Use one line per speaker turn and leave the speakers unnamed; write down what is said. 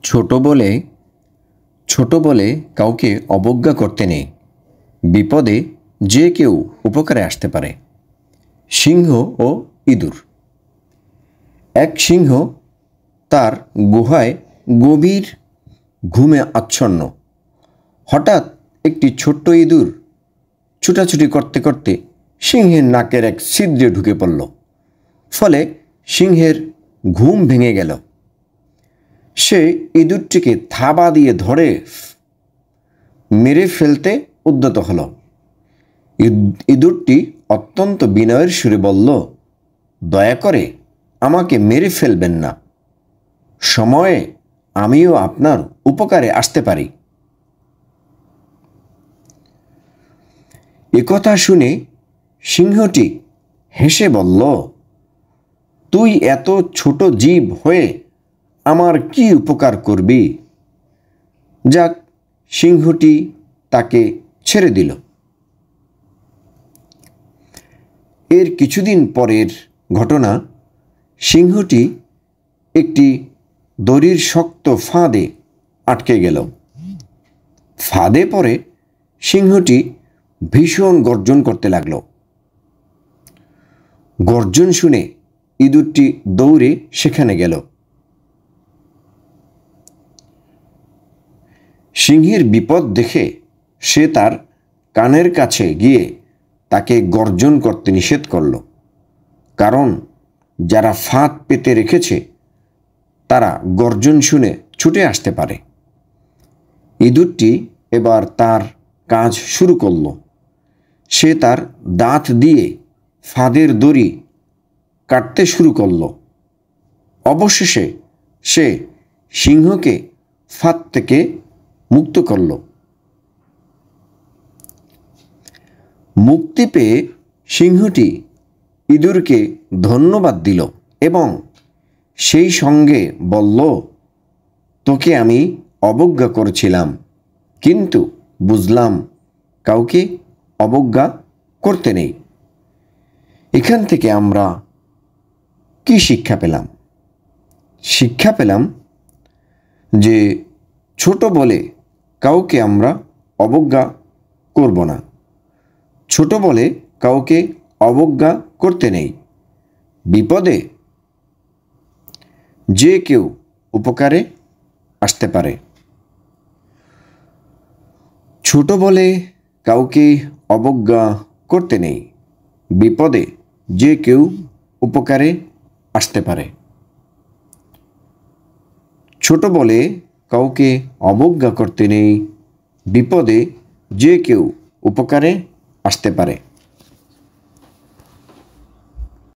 ছোট বলে কাউকে অবজ্ঞা করতে নেই। বিপদে যে কেউ উপকারে আসতে পারে। সিংহ ও ইঁদুর। এক সিংহ তার গুহায় গভীর ঘুমে আচ্ছন্ন। হঠাৎ একটি ছোট্ট ইঁদুর ছুটাছুটি করতে করতে সিংহের নাকের এক ছিদ্রে ঢুকে পড়ল। ফলে সিংহের ঘুম ভেঙে গেল। সে ইঁদুরটিকে থাবা দিয়ে ধরে মেরে ফেলতে উদ্যত হল। ইঁদুরটি অত্যন্ত বিনয়ের সুরে বলল, দয়া করে আমাকে মেরে ফেলবেন না। সময়ে আমিও আপনার উপকারে আসতে পারি। একথা শুনে সিংহটি হেসে বলল, তুই এত ছোট জীব হয়ে আমার কি উপকার করবি? যাক, সিংহটি তাকে ছেড়ে দিল। এর কিছুদিন পরের ঘটনা। সিংহটি একটি দড়ির শক্ত ফাঁদে আটকে গেল। ফাঁদে পড়ে সিংহটি ভীষণ গর্জন করতে লাগল। গর্জন শুনে ইঁদুরটি দৌড়ে সেখানে গেল। সিংহের বিপদ দেখে সে তার কানের কাছে গিয়ে তাকে গর্জন করতে নিষেধ করল, কারণ যারা ফাঁদ পেতে রেখেছে তারা গর্জন শুনে ছুটে আসতে পারে। ইঁদুরটি এবার তার কাজ শুরু করল। সে তার দাঁত দিয়ে ফাঁদের দড়ি কাটতে শুরু করল। অবশেষে সে সিংহকে ফাঁদ থেকে মুক্ত করল। মুক্তি পেয়ে সিংহটি ইঁদুরকে ধন্যবাদ দিল এবং সেই সঙ্গে বলল, তোকে আমি অবজ্ঞা করেছিলাম, কিন্তু বুঝলাম কাউকে অবজ্ঞা করতে নেই। এখান থেকে আমরা কি শিক্ষা পেলাম? শিক্ষা পেলাম যে ছোট বলে কাউকে আমরা অবজ্ঞা করব না। ছোট বলে কাউকে অবজ্ঞা করতে নেই। বিপদে যে কেউ উপকারে আসতে পারে। ছোট বলে কাউকে অবজ্ঞা করতে নেই। বিপদে যে কেউ উপকারে আসতে পারে। ছোট বলে কাউকে অবজ্ঞা করতে নেই। বিপদে যে কেউ উপকারে আসতে পারে।